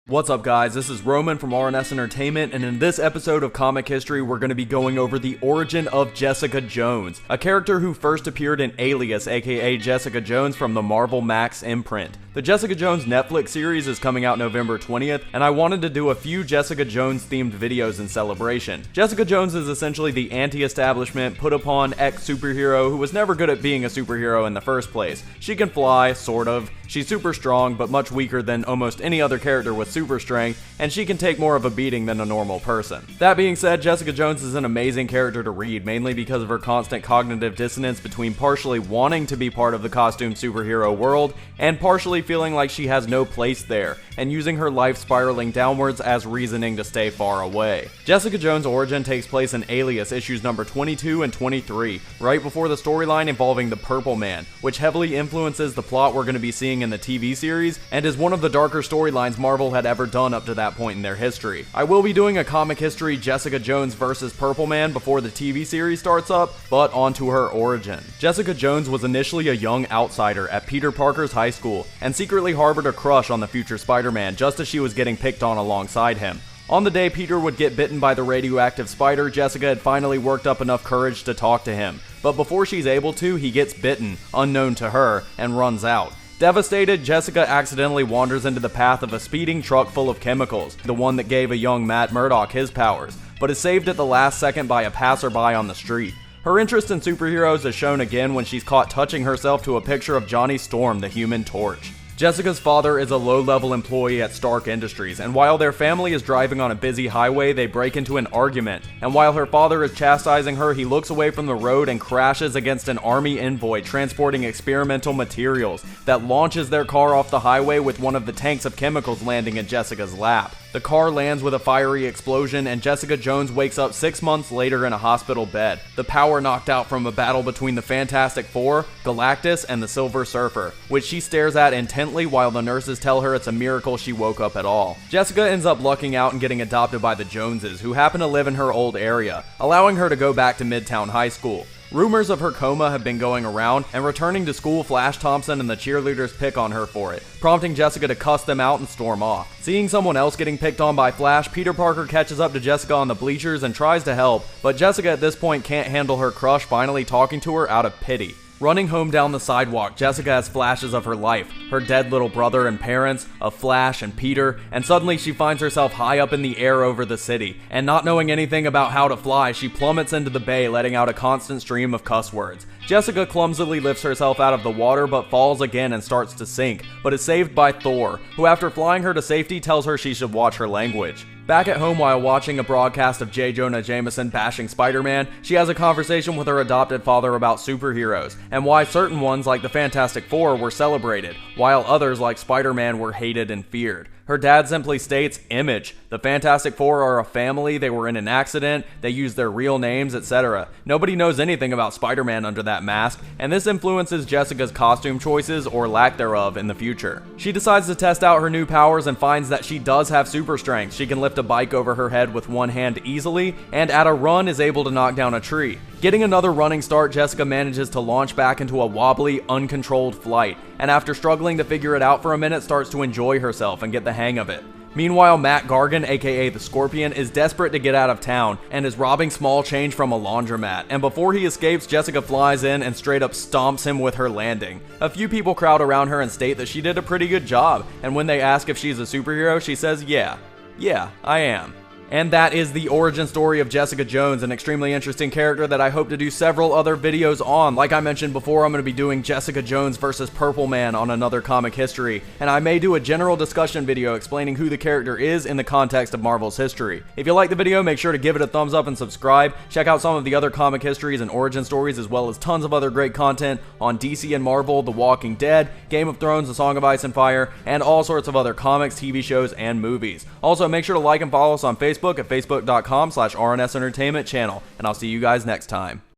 What's up guys, this is Roman from RNS Entertainment, and in this episode of Comic History we're going to be going over the origin of Jessica Jones, a character who first appeared in Alias, aka Jessica Jones from the Marvel Max imprint. The Jessica Jones Netflix series is coming out November 20th, and I wanted to do a few Jessica Jones themed videos in celebration. Jessica Jones is essentially the anti-establishment, put upon ex-superhero who was never good at being a superhero in the first place. She can fly, sort of. She's super strong, but much weaker than almost any other character with super strength, and she can take more of a beating than a normal person. That being said, Jessica Jones is an amazing character to read, mainly because of her constant cognitive dissonance between partially wanting to be part of the costume superhero world, and partially feeling like she has no place there, and using her life spiraling downwards as reasoning to stay far away. Jessica Jones' origin takes place in Alias issues number 22 and 23, right before the storyline involving the Purple Man, which heavily influences the plot we're going to be seeing in the TV series, and is one of the darker storylines Marvel had ever done up to that point in their history. I will be doing a comic history Jessica Jones versus Purple Man before the TV series starts up, but on to her origin. Jessica Jones was initially a young outsider at Peter Parker's high school, and secretly harbored a crush on the future Spider-Man just as she was getting picked on alongside him. On the day Peter would get bitten by the radioactive spider, Jessica had finally worked up enough courage to talk to him, but before she's able to, he gets bitten, unknown to her, and runs out. Devastated, Jessica accidentally wanders into the path of a speeding truck full of chemicals, the one that gave a young Matt Murdock his powers, but is saved at the last second by a passerby on the street. Her interest in superheroes is shown again when she's caught touching herself to a picture of Johnny Storm, the Human Torch. Jessica's father is a low-level employee at Stark Industries, and while their family is driving on a busy highway, they break into an argument, and while her father is chastising her, he looks away from the road and crashes against an army envoy transporting experimental materials that launches their car off the highway with one of the tanks of chemicals landing in Jessica's lap. The car lands with a fiery explosion, and Jessica Jones wakes up 6 months later in a hospital bed, the power knocked out from a battle between the Fantastic Four, Galactus, and the Silver Surfer, which she stares at intently while the nurses tell her it's a miracle she woke up at all. Jessica ends up lucking out and getting adopted by the Joneses, who happen to live in her old area, allowing her to go back to Midtown High School. Rumors of her coma have been going around, and returning to school, Flash Thompson and the cheerleaders pick on her for it, prompting Jessica to cuss them out and storm off. Seeing someone else getting picked on by Flash, Peter Parker catches up to Jessica on the bleachers and tries to help, but Jessica at this point can't handle her crush finally talking to her out of pity. Running home down the sidewalk, Jessica has flashes of her life, her dead little brother and parents, of Flash and Peter, and suddenly she finds herself high up in the air over the city, and not knowing anything about how to fly, she plummets into the bay, letting out a constant stream of cuss words. Jessica clumsily lifts herself out of the water but falls again and starts to sink, but is saved by Thor, who after flying her to safety tells her she should watch her language. Back at home while watching a broadcast of J. Jonah Jameson bashing Spider-Man, she has a conversation with her adopted father about superheroes, and why certain ones like the Fantastic Four were celebrated, while others like Spider-Man were hated and feared. Her dad simply states, "Image. The Fantastic Four are a family, they were in an accident, they use their real names, etc. Nobody knows anything about Spider-Man under that mask, and this influences Jessica's costume choices, or lack thereof, in the future." She decides to test out her new powers and finds that she does have super strength. She can lift a bike over her head with one hand easily, and at a run is able to knock down a tree. Getting another running start, Jessica manages to launch back into a wobbly, uncontrolled flight, and after struggling to figure it out for a minute, starts to enjoy herself and get the hang of it. Meanwhile, Matt Gargan, aka the Scorpion, is desperate to get out of town and is robbing small change from a laundromat, and before he escapes, Jessica flies in and straight up stomps him with her landing. A few people crowd around her and state that she did a pretty good job, and when they ask if she's a superhero, she says, yeah, I am. And that is the origin story of Jessica Jones, an extremely interesting character that I hope to do several other videos on. Like I mentioned before, I'm going to be doing Jessica Jones versus Purple Man on another comic history, and I may do a general discussion video explaining who the character is in the context of Marvel's history. If you like the video, make sure to give it a thumbs up and subscribe. Check out some of the other comic histories and origin stories, as well as tons of other great content on DC and Marvel, The Walking Dead, Game of Thrones, The Song of Ice and Fire, and all sorts of other comics, TV shows, and movies. Also, make sure to like and follow us on Facebook at facebook.com/RNS Entertainment channel, and I'll see you guys next time.